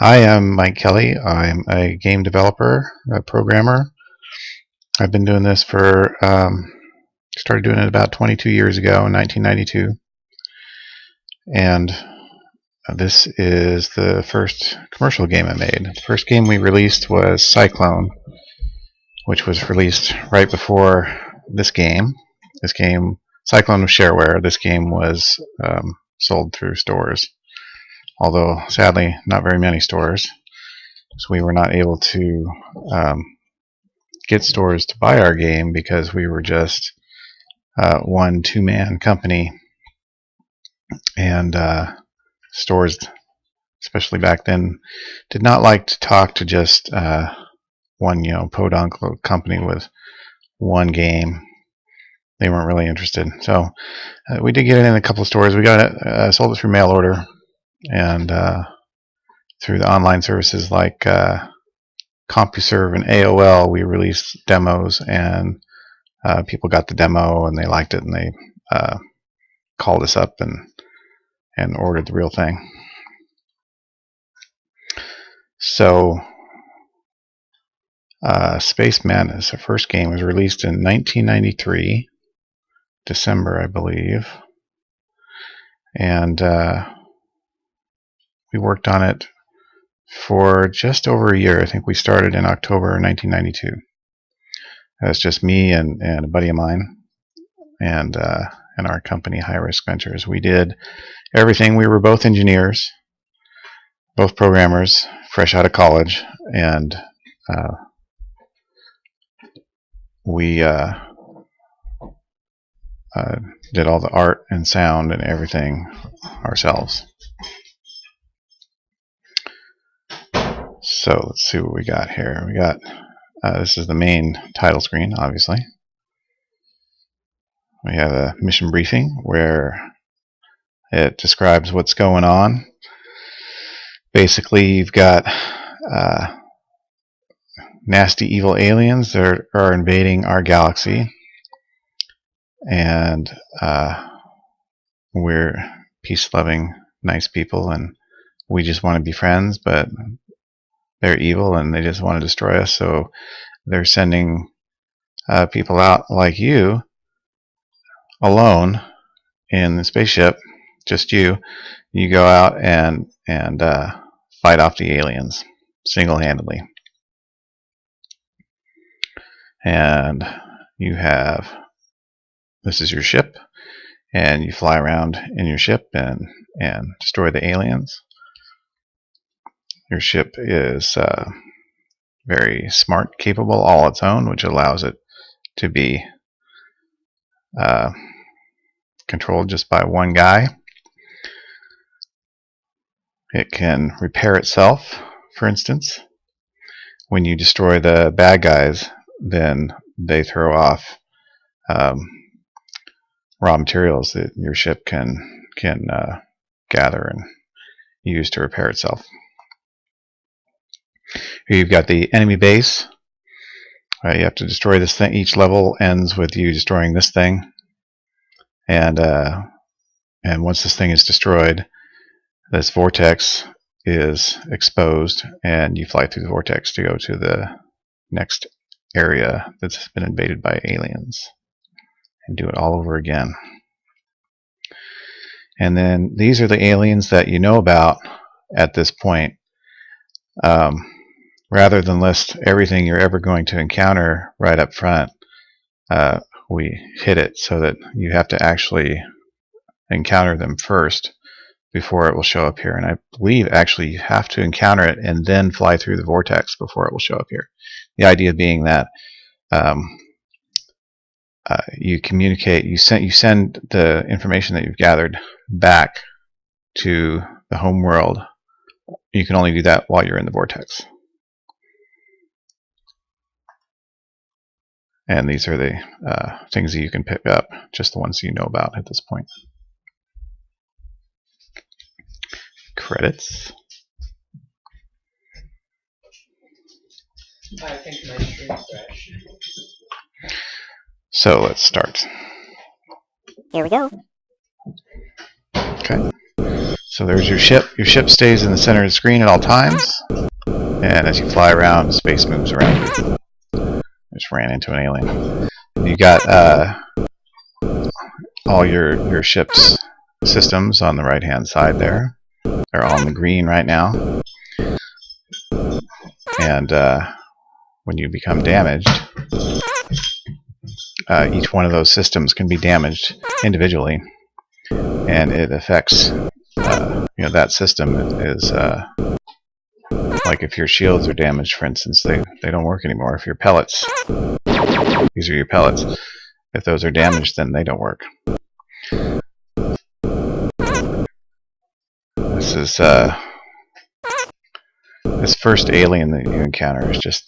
Hi, I'm Mike Kelly. I'm a game developer, a programmer. I've been doing this started doing it about 22 years ago in 1992. And this is the first commercial game I made. The first game we released was Cyclone, which was released right before this game. Cyclone was shareware. This game was sold through stores, although sadly not very many stores. So we were not able to get stores to buy our game because we were just one two-man company, and stores, especially back then, did not like to talk to just one podunk company with one game. They weren't really interested. So we did get it in a couple of stores. We got it, sold it through mail order, and through the online services like CompuServe and AOL. We released demos, and people got the demo and they liked it, and they called us up and ordered the real thing. So Space Madness, the first game, was released in 1993, December, I believe, and we worked on it for just over a year. I think we started in October 1992. It's just me and a buddy of mine, and our company, High Risk Ventures. We did everything. We were both engineers, both programmers, fresh out of college, and we did all the art and sound and everything ourselves. So let's see what we got here. We got this is the main title screen, obviously. We have a mission briefing where it describes what's going on. Basically, you've got nasty evil aliens that are invading our galaxy, and we're peace-loving, nice people, and we just want to be friends, but they're evil and they just want to destroy us. So they're sending people out like you, alone in the spaceship, just you. You go out and fight off the aliens single-handedly. And you have, this is your ship, and you fly around in your ship and destroy the aliens. Your ship is very smart, capable, all its own, which allows it to be controlled just by one guy. It can repair itself, for instance. When you destroy the bad guys, then they throw off raw materials that your ship can gather and use to repair itself. Here you've got the enemy base. You have to destroy this thing. Each level ends with you destroying this thing, and once this thing is destroyed, this vortex is exposed, and you fly through the vortex to go to the next area that's been invaded by aliens, and do it all over again. And then these are the aliens that you know about at this point. Rather than list everything you're ever going to encounter right up front, we hid it so that you have to actually encounter them first before it will show up here. And I believe actually you have to encounter it and then fly through the vortex before it will show up here. The idea being that you communicate, you send the information that you've gathered back to the home world. You can only do that while you're in the vortex. And these are the things that you can pick up, just the ones you know about at this point. Credits. I think my screen's crashed. So let's start. Here we go. Okay. So So there's your ship. Your ship stays in the center of the screen at all times, and as you fly around, space moves around you. Just ran into an alien. You got all your ship's systems on the right-hand side there. They're all in the green right now. And when you become damaged, each one of those systems can be damaged individually, and it affects that system is like if your shields are damaged, for instance, they don't work anymore. If your pellets, these are your pellets, if those are damaged, then they don't work. This is this first alien that you encounter is just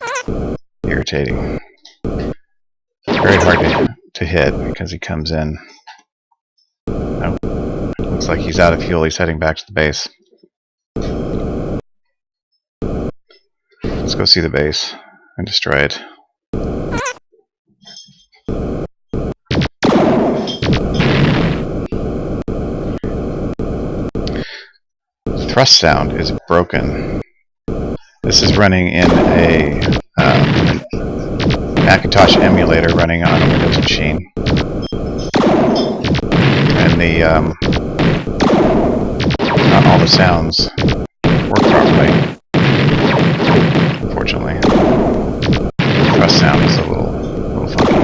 irritating. Very hard to hit because he comes in. Oh, looks like he's out of fuel. He's heading back to the base. Let's go see the base and destroy it. Thrust sound is broken. This is running in a Macintosh emulator running on a Windows machine, and not all the sounds work properly. Unfortunately, the thrust sound is a little funky.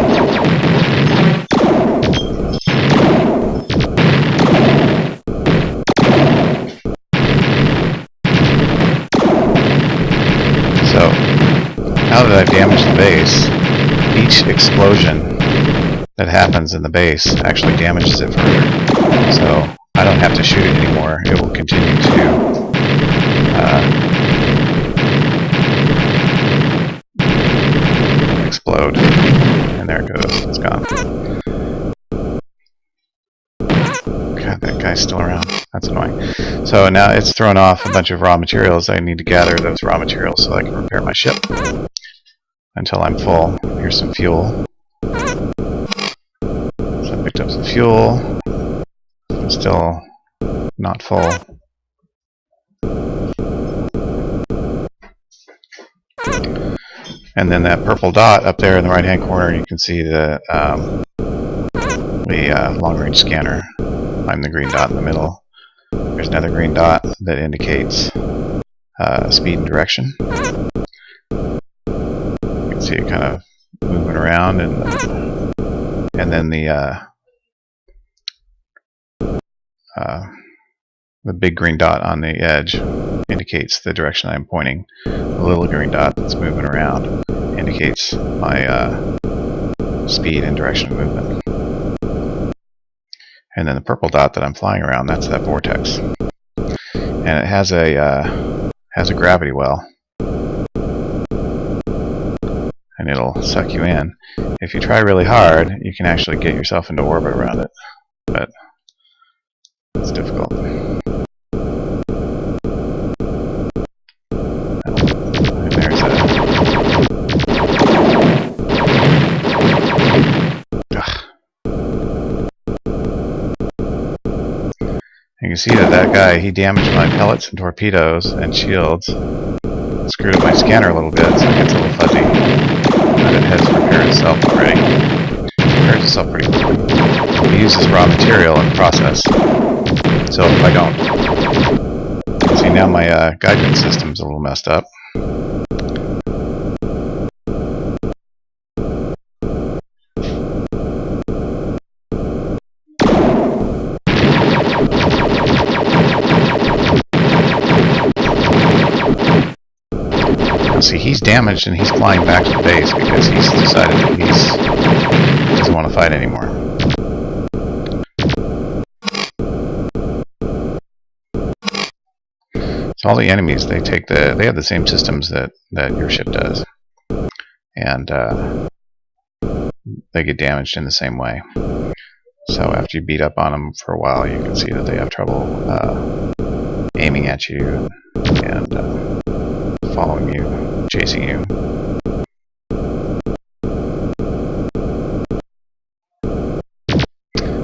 So now that I've damaged the base, each explosion that happens in the base actually damages it further. So I don't have to shoot it anymore. It will continue to explode. And there it goes. It's gone. God, that guy's still around. That's annoying. So now it's thrown off a bunch of raw materials. I need to gather those raw materials so I can repair my ship until I'm full. Here's some fuel. So I picked up some fuel. I'm still not full. And then that purple dot up there in the right-hand corner, you can see the long-range scanner. I'm the green dot in the middle. There's another green dot that indicates speed and direction. You can see it kind of moving around, and then the big green dot on the edge indicates the direction I'm pointing. The little green dot that's moving around indicates my speed and direction of movement. And then the purple dot that I'm flying around, that's that vortex. And it has a gravity well. And it'll suck you in. If you try really hard, you can actually get yourself into orbit around it. But it's difficult. And there's You can see that guy, he damaged my pellets and torpedoes and shields. Screwed up my scanner a little bit, so it gets a little fuzzy. But it has repaired itself already. It repairs itself pretty quickly. It uses raw material in the process. So if I don't... See, now my guidance system's a little messed up. See, he's damaged and he's flying back to the base because he's decided that he doesn't want to fight anymore. So all the enemies, they have the same systems that your ship does, and they get damaged in the same way. So after you beat up on them for a while, you can see that they have trouble aiming at you and following you, chasing you.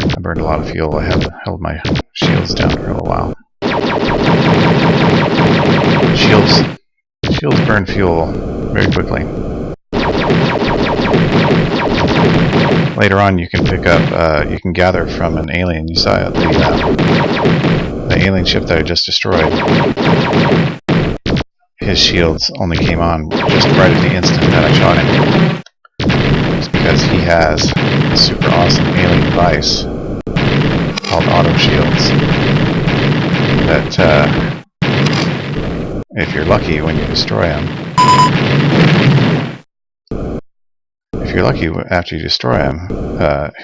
I burned a lot of fuel. I held my shields down for a little while. Shields burn fuel very quickly. Later on, you can pick up, you can gather from an alien. You saw the alien ship that I just destroyed. His shields only came on just right at the instant that I shot him. It's because he has a super awesome alien device called auto shields that, if you're lucky when you destroy him, after you destroy him,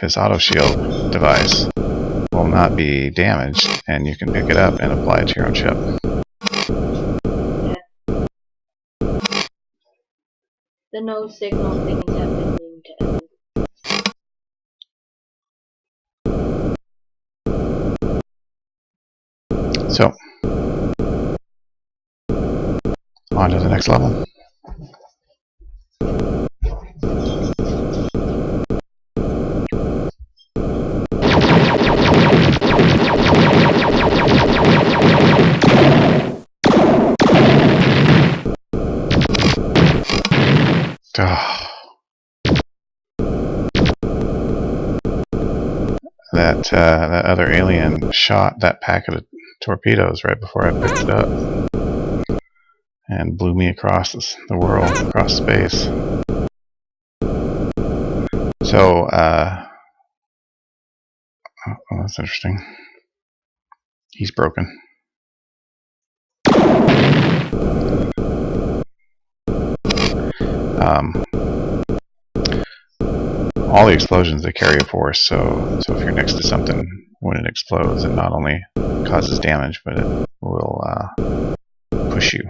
his auto shield device will not be damaged, and you can pick it up and apply it to your own ship. The no signal thing is happening to Evan. So, on to the next level. That other alien shot that packet of torpedoes right before I picked it up and blew me across the world, across space. So, oh, that's interesting. He's broken. All the explosions, they carry a force, so if you're next to something when it explodes, it not only causes damage, but it will push you.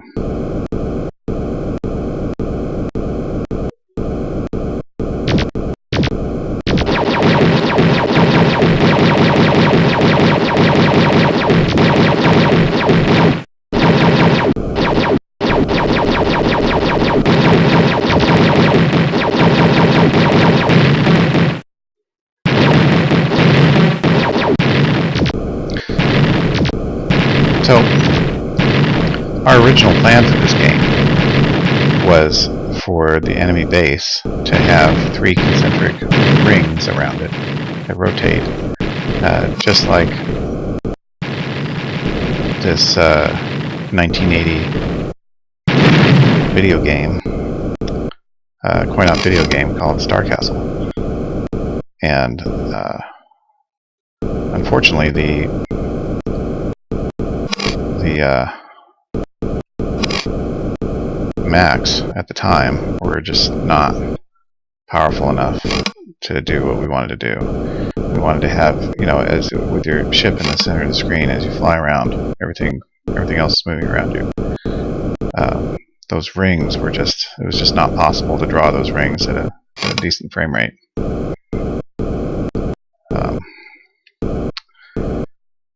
So, our original plan for this game was for the enemy base to have 3 concentric rings around it that rotate, just like this 1980 video game, coin-op video game called Star Castle. And unfortunately, the Macs at the time were just not powerful enough to do what we wanted to do. We wanted to have, you know, as with your ship in the center of the screen, as you fly around, everything else is moving around you. Those rings were just, it was just not possible to draw those rings at a decent frame rate.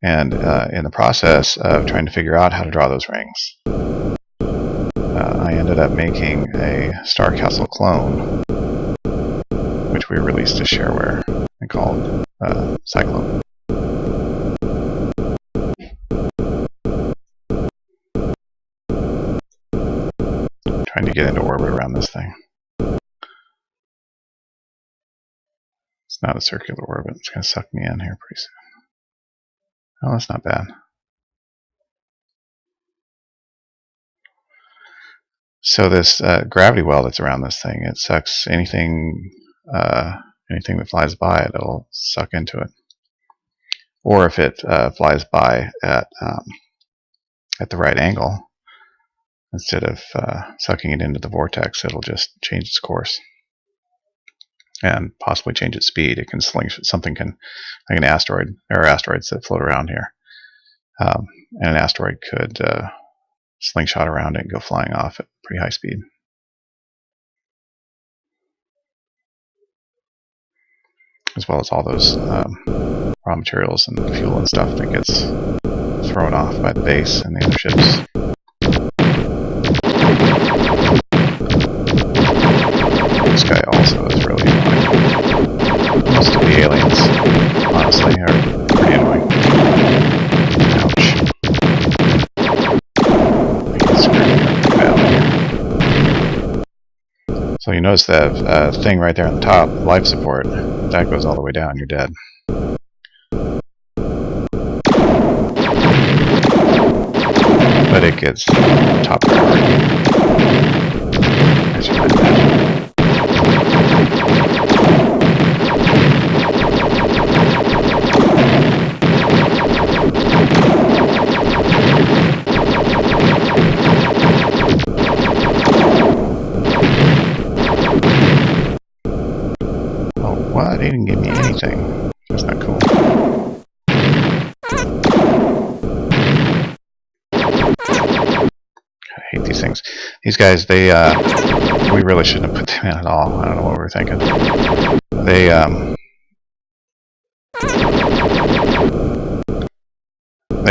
And in the process of trying to figure out how to draw those rings, I ended up making a Star Castle clone, which we released as shareware and called Cyclone. Trying to get into orbit around this thing. It's not a circular orbit. It's going to suck me in here pretty soon. Oh, that's not bad. So this gravity well that's around this thing, it sucks anything that flies by it, it'll suck into it. Or if it flies by at the right angle, instead of sucking it into the vortex, it'll just change its course and possibly change its speed. It can like an asteroid. There are asteroids that float around here, and an asteroid could slingshot around it and go flying off at pretty high speed. As well as all those raw materials and fuel and stuff that gets thrown off by the base and the other ships. This guy also is really annoying. Most of the aliens, honestly, are pretty annoying. Ouch. I get screwed. So you notice that thing right there on the top, life support, that goes all the way down, you're dead. But it gets top priority, as you might imagine. What? He didn't give me anything. That's not cool. I hate these things. These guys, they, we really shouldn't have put them in at all. I don't know what we were thinking. They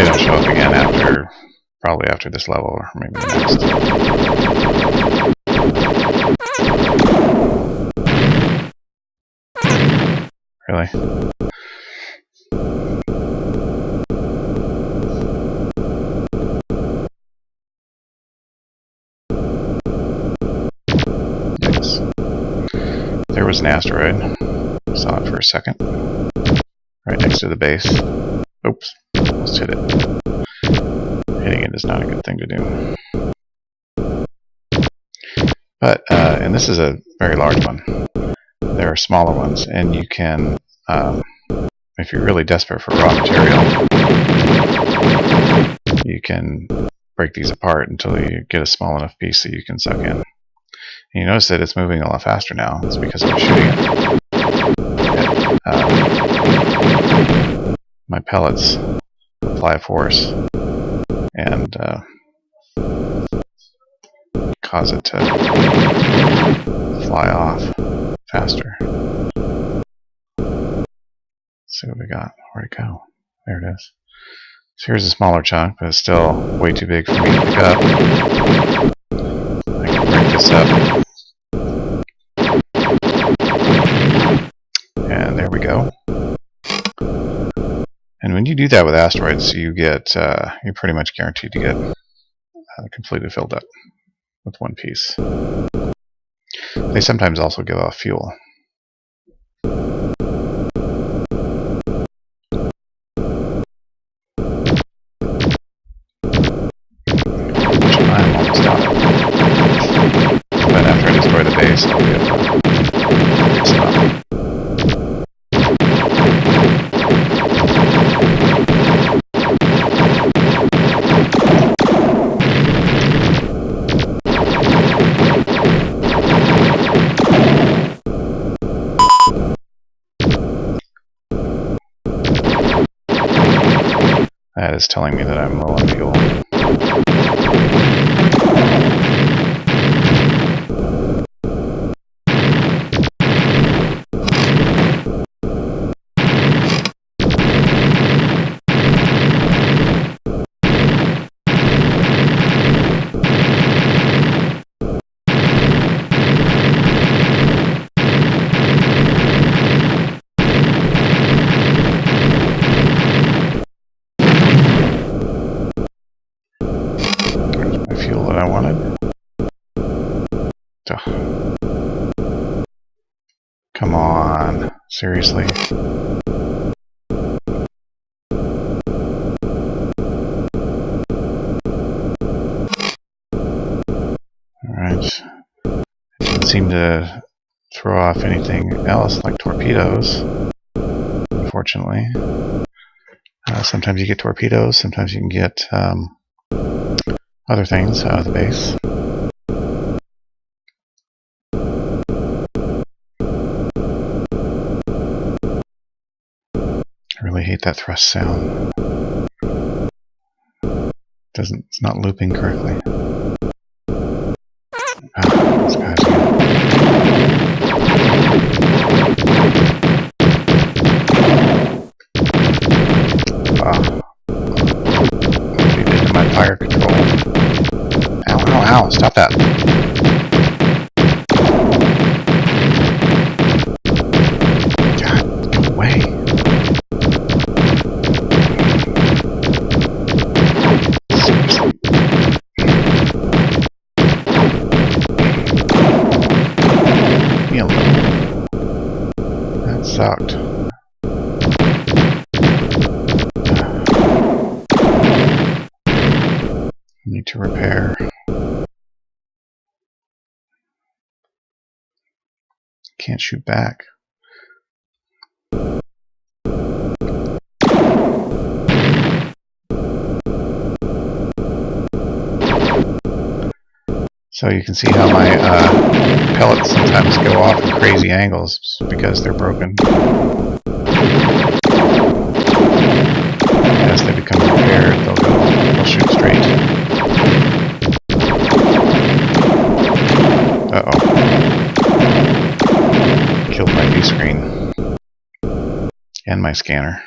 don't show up again after, probably after this level, or maybe the next. Really? Yes. There was an asteroid. Saw it for a second. Right next to the base. Oops. Almost hit it. Hitting it is not a good thing to do. But, and this is a very large one. There are smaller ones, and you can, if you're really desperate for raw material, you can break these apart until you get a small enough piece that you can suck in. And you notice that it's moving a lot faster now. It's because I'm shooting it. My pellets apply force and cause it to fly off faster. Let's see what we got. Where'd it go? There it is. So here's a smaller chunk, but it's still way too big for me to pick up. I can break this up. And there we go. And when you do that with asteroids, you get, you're pretty much guaranteed to get completely filled up with one piece. They sometimes also give off fuel. I'm almost out of. But after I destroy the base, I'll be able to fix it up. That is telling me that I'm low on fuel. Fuel that I wanted. Ugh. Come on, seriously. Alright. It doesn't seem to throw off anything else like torpedoes, unfortunately. Sometimes you get torpedoes, sometimes you can get other things out of the base. I really hate that thrust sound. It's not looping correctly. These guys again. What you did to my fire control. Ow, ow, ow, stop that. God, go away. Seriously. feeling low. That sucked. Need to repair. Can't shoot back. So you can see how my pellets sometimes go off at crazy angles because they're broken. As they become repaired, they'll shoot straight. Uh-oh. Killed my view screen. And my scanner.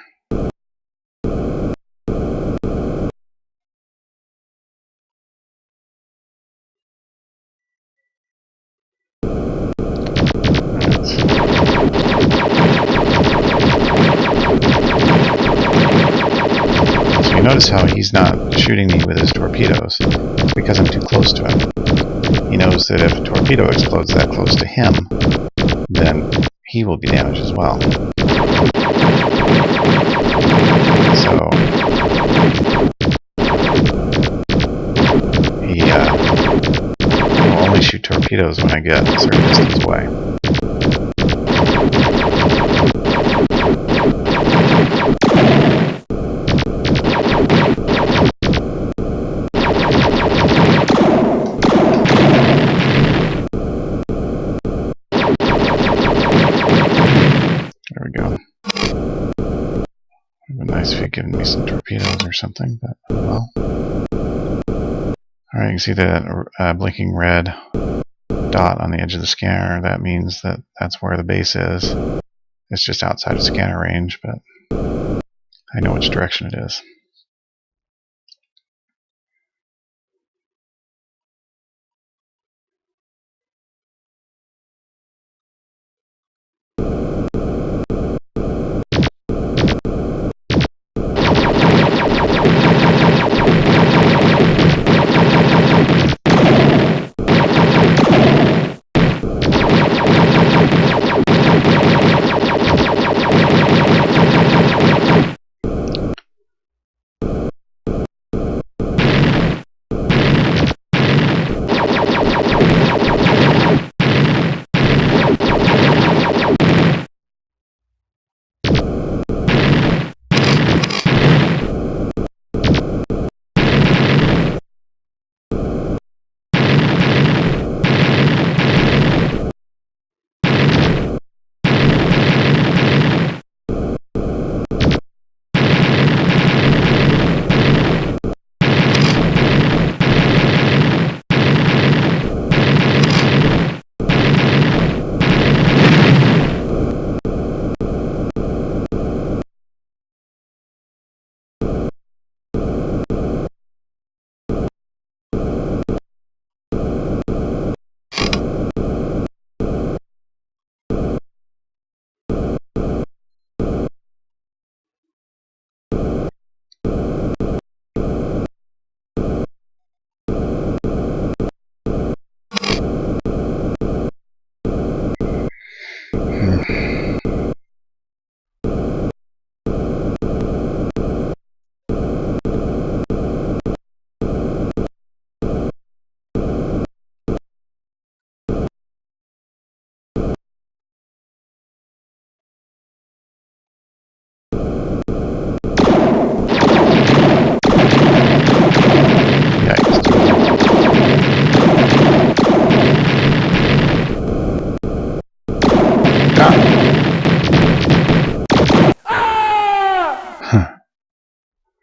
So you notice how he's not shooting me with his torpedoes because I'm too close to him. He knows that if a torpedo explodes that close to him, then he will be damaged as well. So he will only shoot torpedoes when I get a certain distance away. There we go. It would be nice if you'd given me some torpedoes or something, but oh well. Alright, you can see the blinking red dot on the edge of the scanner. That means that that's where the base is. It's just outside of scanner range, but I know which direction it is.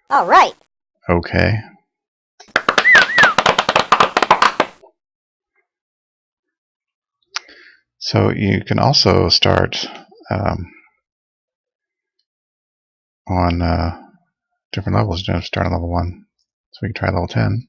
All right. Okay. So you can also start on different levels. You don't have to start on level 1. So we can try level 10.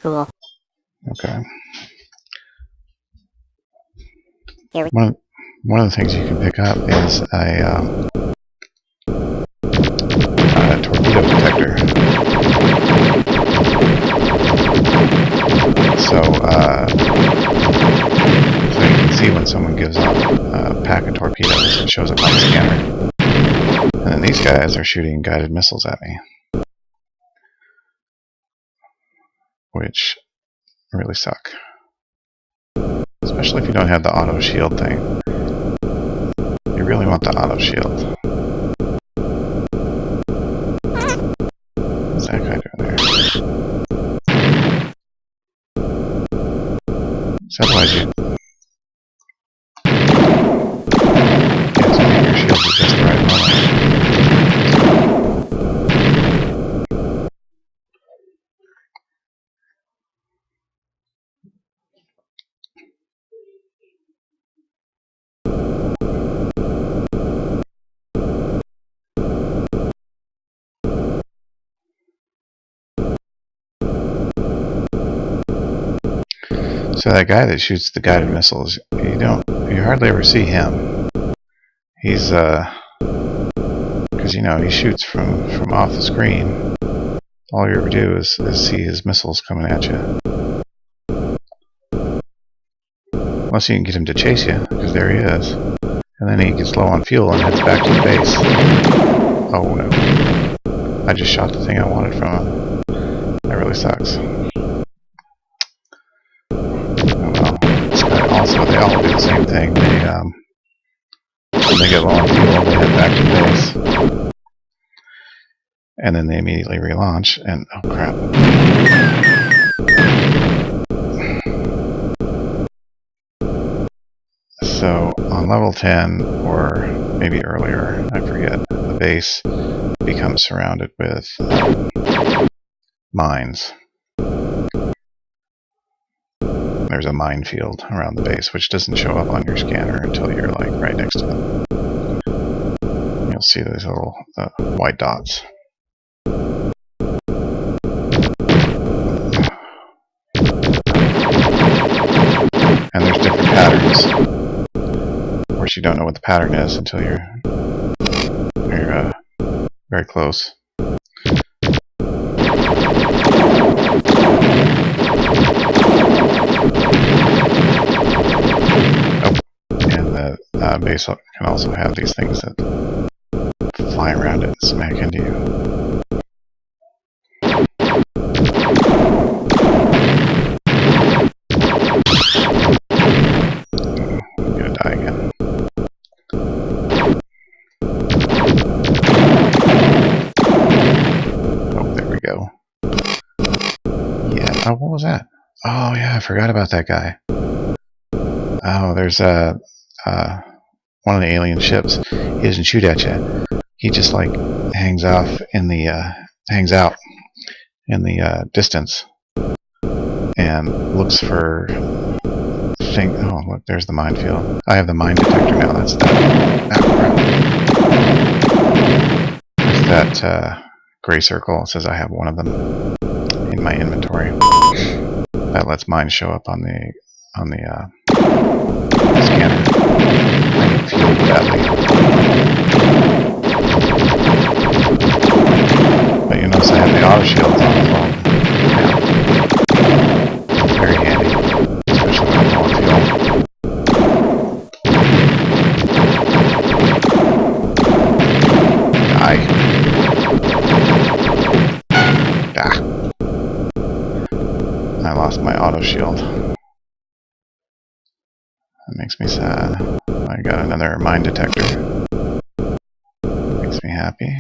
Cool. Okay. Here we One of the things you can pick up is a torpedo detector. So you can see when someone gives off a pack of torpedoes, it shows up on the scanner. And then these guys are shooting guided missiles at me, which really suck. Especially if you don't have the auto shield thing. You really want the auto shield. What's that guy doing there? So otherwise you have to make your shields at just the right moment. So that guy that shoots the guided missiles, you hardly ever see him. He's because he shoots from off the screen. All you ever do is see his missiles coming at you. Unless you can get him to chase you, because there he is. And then he gets low on fuel and heads back to the base. Oh no. I just shot the thing I wanted from him. That really sucks. Also, they all do the same thing. When they get low on fuel, they head back to base, and then they immediately relaunch. And oh crap! So on level 10, or maybe earlier, I forget, the base becomes surrounded with mines. There's a minefield around the base, which doesn't show up on your scanner until you're like right next to them. You'll see those little white dots. And there's different patterns. Of course, you don't know what the pattern is until you're very close. Base can also have these things that fly around it and smack into you. I'm gonna die again. Oh, there we go. Yeah. Oh, what was that? Oh, yeah, I forgot about that guy. Oh, there's one of the alien ships. He doesn't shoot at you. He just like hangs out in the distance and looks for things. Oh, look, there's the minefield. I have the mine detector now. That's that gray circle. It says I have one of them in my inventory. That lets mine show up on the scanner. I need fuel badly. But you notice I have the auto shields on as well. Yeah. Very handy, especially when I'm on fuel. Die. Ah. I lost my auto shield. That makes me sad. I got another mine detector. Makes me happy.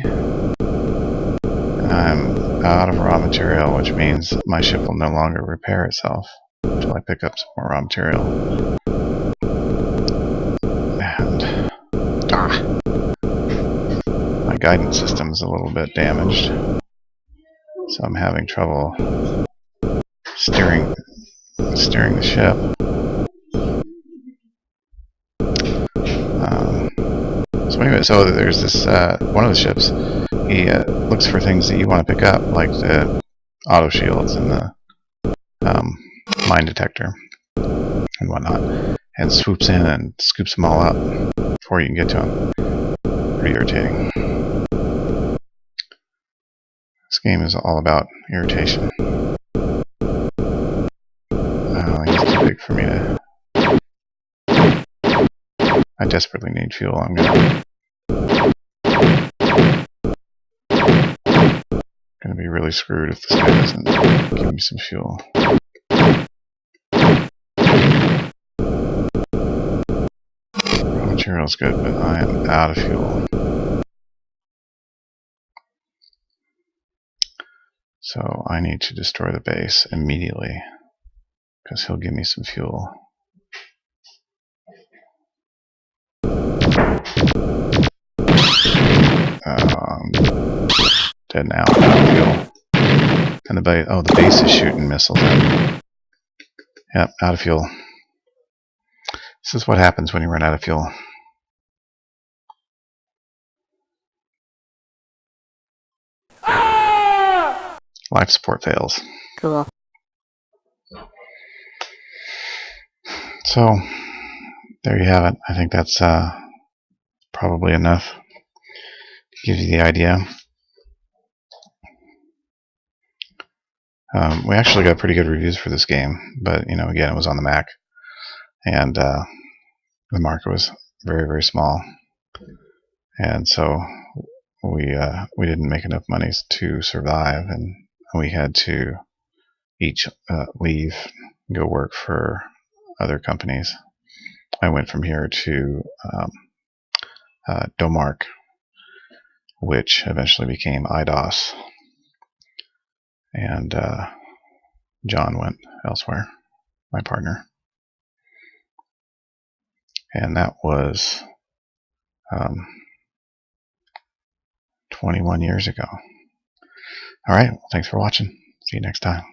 I'm out of raw material, which means my ship will no longer repair itself until I pick up some more raw material. And my guidance system is a little bit damaged, so I'm having trouble steering the ship. So there's this one of the ships. He looks for things that you want to pick up, like the auto shields and mine detector and whatnot, and swoops in and scoops them all up before you can get to them. Pretty irritating. This game is all about irritation. He's too big for me to... I desperately need fuel. I'm gonna be really screwed if this guy doesn't give me some fuel. Raw material's good, but I am out of fuel. So I need to destroy the base immediately, because he'll give me some fuel. Dead now. Out of fuel. And the base. Oh, the base is shooting missiles at. Yep, out of fuel. This is what happens when you run out of fuel. Life support fails. Cool. So, there you have it. I think that's probably enough to give you the idea. We actually got pretty good reviews for this game, but you know, again, it was on the Mac, and the market was very, very small, and so we didn't make enough money to survive, and we had to each leave, go work for other companies. I went from here to Domark, which eventually became IDOS, and John went elsewhere, my partner, and that was 21 years ago. All right, well, thanks for watching. See you next time.